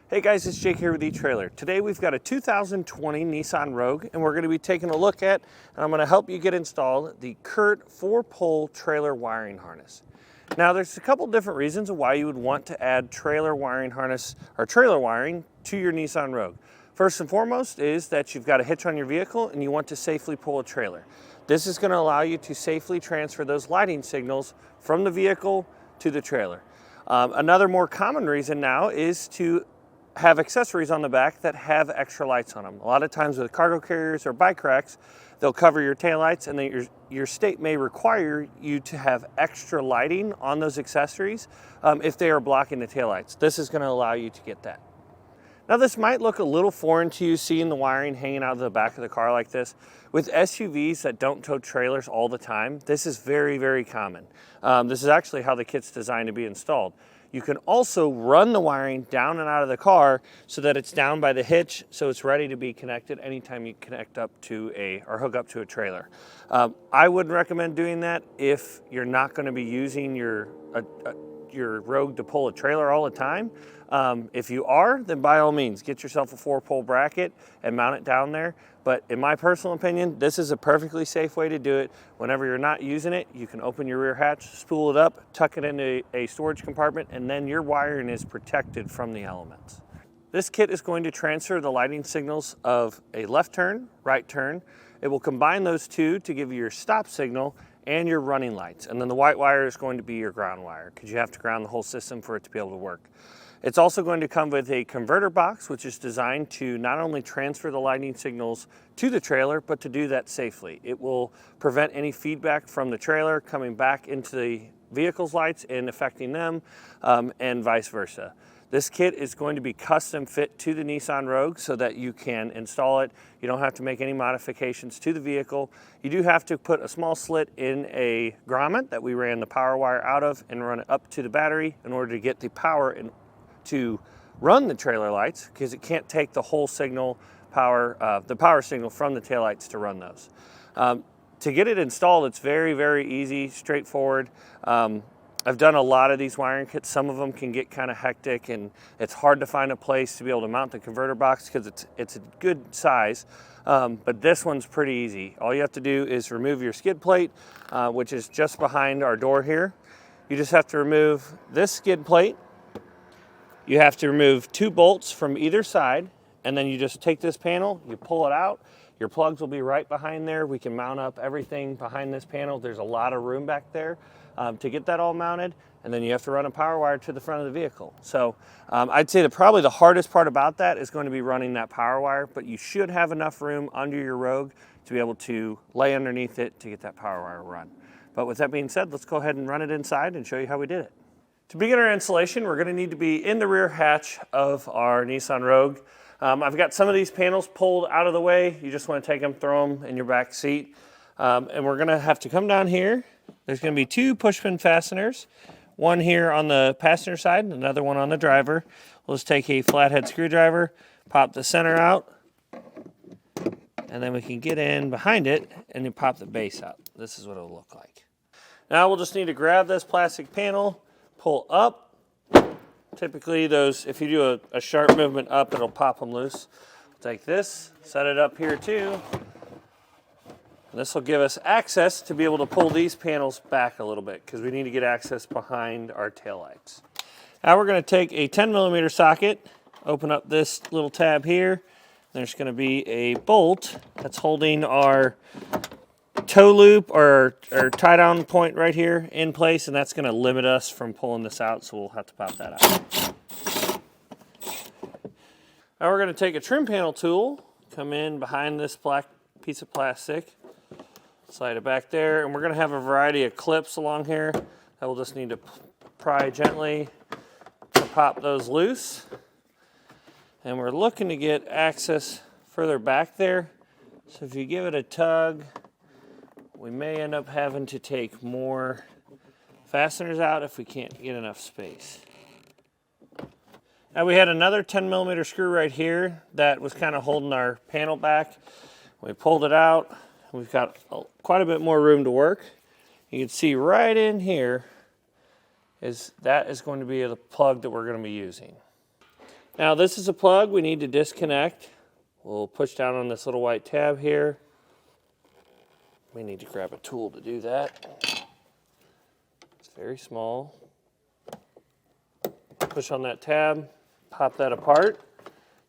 Hey guys, it's Jake here with eTrailer. Today we've got a 2020 Nissan Rogue and we're going to be taking a look at, and I'm going to help you get installed, the Curt 4-pole trailer wiring harness. Now there's a couple different reasons why you would want to add trailer wiring harness or trailer wiring to your Nissan Rogue. First and foremost is that you've got a hitch on your vehicle and you want to safely pull a trailer. This is going to allow you to safely transfer those lighting signals from the vehicle to the trailer. Another more common reason now is to have accessories on the back that have extra lights on them. A lot of times with cargo carriers or bike racks, they'll cover your taillights, and then your state may require you to have extra lighting on those accessories if they are blocking the taillights. This is going to allow you to get that. Now this might look a little foreign to you, seeing the wiring hanging out of the back of the car like this. With SUVs that don't tow trailers all the time, this is very, very common. This is actually how the kit's designed to be installed. You can also run the wiring down and out of the car so that it's down by the hitch, so it's ready to be connected anytime you connect up to or hook up to a trailer. I wouldn't recommend doing that if you're not going to be using your Rogue to pull a trailer all the time. If you are, then by all means, get yourself a 4-pole bracket and mount it down there. But in my personal opinion, this is a perfectly safe way to do it. Whenever you're not using it, you can open your rear hatch, spool it up, tuck it into a storage compartment, and then your wiring is protected from the elements. This kit is going to transfer the lighting signals of a left turn, right turn. It will combine those two to give you your stop signal and your running lights. And then the white wire is going to be your ground wire, because you have to ground the whole system for it to be able to work. It's also going to come with a converter box, which is designed to not only transfer the lighting signals to the trailer, but to do that safely. It will prevent any feedback from the trailer coming back into the vehicle's lights and affecting them, and vice versa. This kit is going to be custom fit to the Nissan Rogue so that you can install it. You don't have to make any modifications to the vehicle. You do have to put a small slit in a grommet that we ran the power wire out of and run it up to the battery in order to get the power to run the trailer lights, because it can't take the whole signal the power signal from the taillights to run those. To get it installed, it's very, very easy, straightforward. I've done a lot of these wiring kits. Some of them can get kind of hectic, and it's hard to find a place to be able to mount the converter box because it's a good size. But this one's pretty easy. All you have to do is remove your skid plate, which is just behind our door here. You just have to remove this skid plate. You have to remove 2 bolts from either side, and then you just take this panel, you pull it out. Your plugs will be right behind there. We can mount up everything behind this panel. There's a lot of room back there to get that all mounted, and then you have to run a power wire to the front of the vehicle. So I'd say that probably the hardest part about that is going to be running that power wire, but you should have enough room under your Rogue to be able to lay underneath it to get that power wire run. But with that being said, let's go ahead and run it inside and show you how we did it. To begin our installation, we're going to need to be in the rear hatch of our Nissan Rogue. I've got some of these panels pulled out of the way. You just want to take them, throw them in your back seat. And we're going to have to come down here. There's going to be 2 push-pin fasteners, one here on the passenger side and another one on the driver. We'll just take a flathead screwdriver, pop the center out, and then we can get in behind it and then pop the base out. This is what it'll look like. Now we'll just need to grab this plastic panel, pull up. Typically those, if you do a sharp movement up, it'll pop them loose. Take this, set it up here too. This will give us access to be able to pull these panels back a little bit, because we need to get access behind our taillights. Now we're going to take a 10mm socket, open up this little tab here. There's going to be a bolt that's holding our tow loop or tie down point right here in place, and that's going to limit us from pulling this out, so we'll have to pop that out. Now we're going to take a trim panel tool, come in behind this black piece of plastic, slide it back there, and we're going to have a variety of clips along here that we'll just need to pry gently to pop those loose. And we're looking to get access further back there, so if you give it a tug, we may end up having to take more fasteners out if we can't get enough space. Now we had another 10mm screw right here that was kind of holding our panel back. We pulled it out. We've got quite a bit more room to work. You can see right in here that is going to be the plug that we're going to be using. Now this is a plug we need to disconnect. We'll push down on this little white tab here. We need to grab a tool to do that. It's very small. Push on that tab, pop that apart.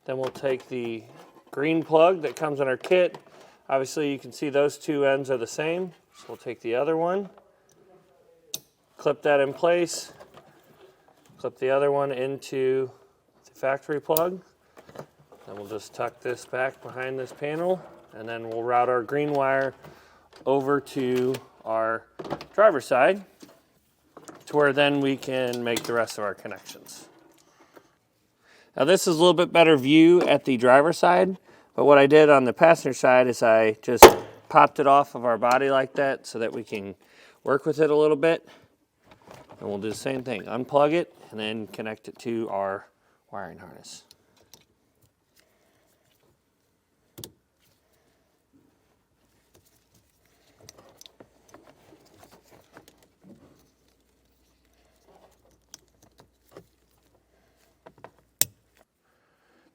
Then we'll take the green plug that comes in our kit. Obviously you can see those two ends are the same. So we'll take the other one, clip that in place, clip the other one into the factory plug. Then we'll just tuck this back behind this panel, and then we'll route our green wire over to our driver's side to where then we can make the rest of our connections. Now this is a little bit better view at the driver's side, but what I did on the passenger side is I just popped it off of our body like that so that we can work with it a little bit. And we'll do the same thing, unplug it and then connect it to our wiring harness.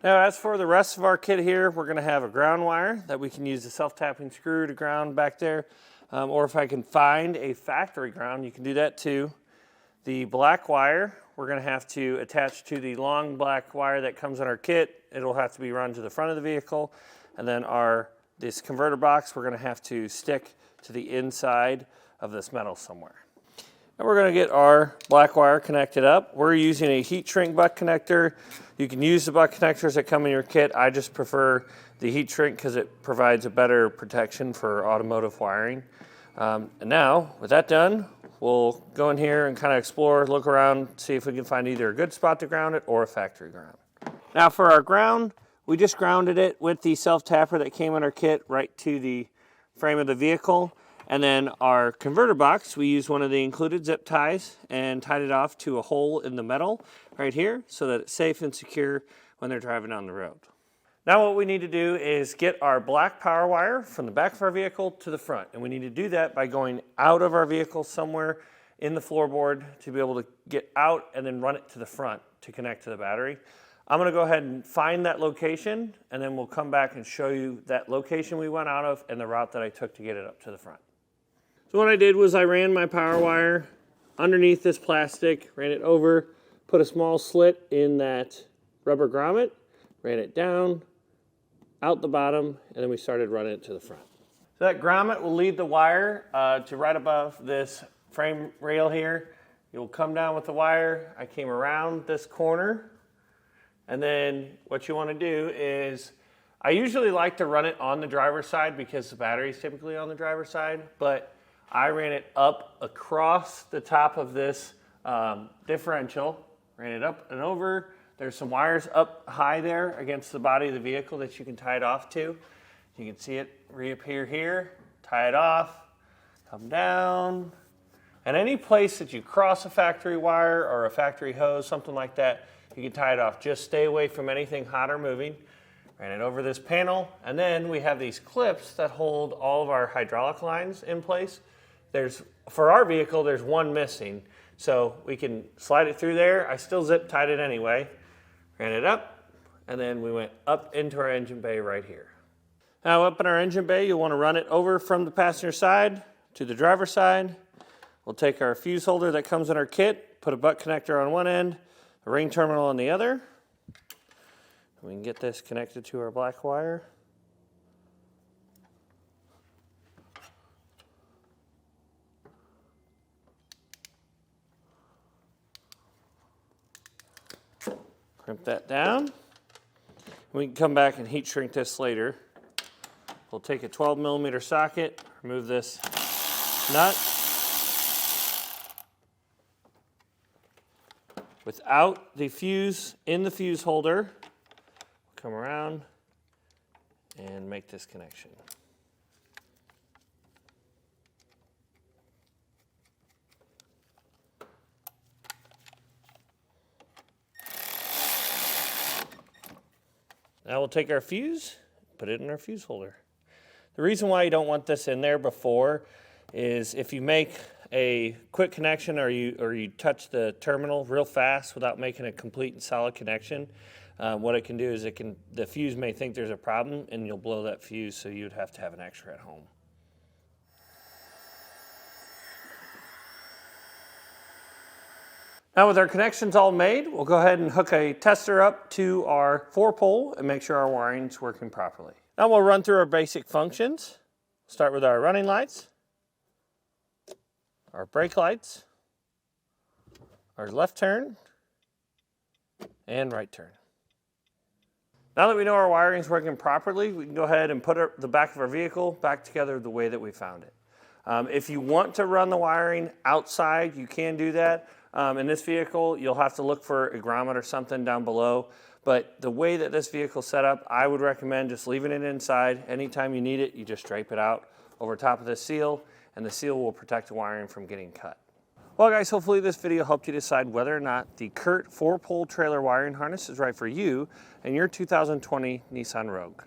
Now as for the rest of our kit here, we're going to have a ground wire that we can use the self-tapping screw to ground back there. Or if I can find a factory ground, you can do that too. The black wire, we're going to have to attach to the long black wire that comes in our kit. It'll have to be run to the front of the vehicle. And then this converter box, we're going to have to stick to the inside of this metal somewhere. And we're going to get our black wire connected up. We're using a heat shrink butt connector. You can use the butt connectors that come in your kit. I just prefer the heat shrink because it provides a better protection for automotive wiring. And now, with that done, we'll go in here and kind of explore, look around, see if we can find either a good spot to ground it or a factory ground. Now for our ground, we just grounded it with the self-tapper that came in our kit right to the frame of the vehicle. And then our converter box, we used one of the included zip ties and tied it off to a hole in the metal right here so that it's safe and secure when they're driving on the road. Now what we need to do is get our black power wire from the back of our vehicle to the front. And we need to do that by going out of our vehicle somewhere in the floorboard to be able to get out and then run it to the front to connect to the battery. I'm going to go ahead and find that location, and then we'll come back and show you that location we went out of and the route that I took to get it up to the front. So what I did was I ran my power wire underneath this plastic, ran it over, put a small slit in that rubber grommet, ran it down, out the bottom, and then we started running it to the front. So that grommet will lead the wire to right above this frame rail here. You'll come down with the wire. I came around this corner, and then what you want to do is, I usually like to run it on the driver's side because the battery is typically on the driver's side, but I ran it up across the top of this differential, ran it up and over. There's some wires up high there against the body of the vehicle that you can tie it off to. You can see it reappear here, tie it off, come down. And any place that you cross a factory wire or a factory hose, something like that, you can tie it off. Just stay away from anything hot or moving. Ran it over this panel, and then we have these clips that hold all of our hydraulic lines in place. For our vehicle, there's one missing, so we can slide it through there. I still zip tied it anyway. Ran it up, and then we went up into our engine bay right here. Now up in our engine bay, you'll want to run it over from the passenger side to the driver's side. We'll take our fuse holder that comes in our kit, put a butt connector on one end, a ring terminal on the other. We can get this connected to our black wire. Crimp that down. We can come back and heat shrink this later. We'll take a 12mm socket, remove this nut. Without the fuse in the fuse holder, come around and make this connection. Now we'll take our fuse, put it in our fuse holder. The reason why you don't want this in there before is if you make a quick connection or you touch the terminal real fast without making a complete and solid connection, What it can do is the fuse may think there's a problem and you'll blow that fuse, so you'd have to have an extra at home. Now with our connections all made, we'll go ahead and hook a tester up to our 4-pole and make sure our wiring's working properly. Now we'll run through our basic functions. Start with our running lights, our brake lights, our left turn, and right turn. Now that we know our wiring is working properly, we can go ahead and put the back of our vehicle back together the way that we found it. If you want to run the wiring outside, you can do that. In this vehicle, you'll have to look for a grommet or something down below. But the way that this vehicle's set up, I would recommend just leaving it inside. Anytime you need it, you just drape it out over top of the seal, and the seal will protect the wiring from getting cut. Well guys, hopefully this video helped you decide whether or not the Curt 4-pole trailer wiring harness is right for you and your 2020 Nissan Rogue.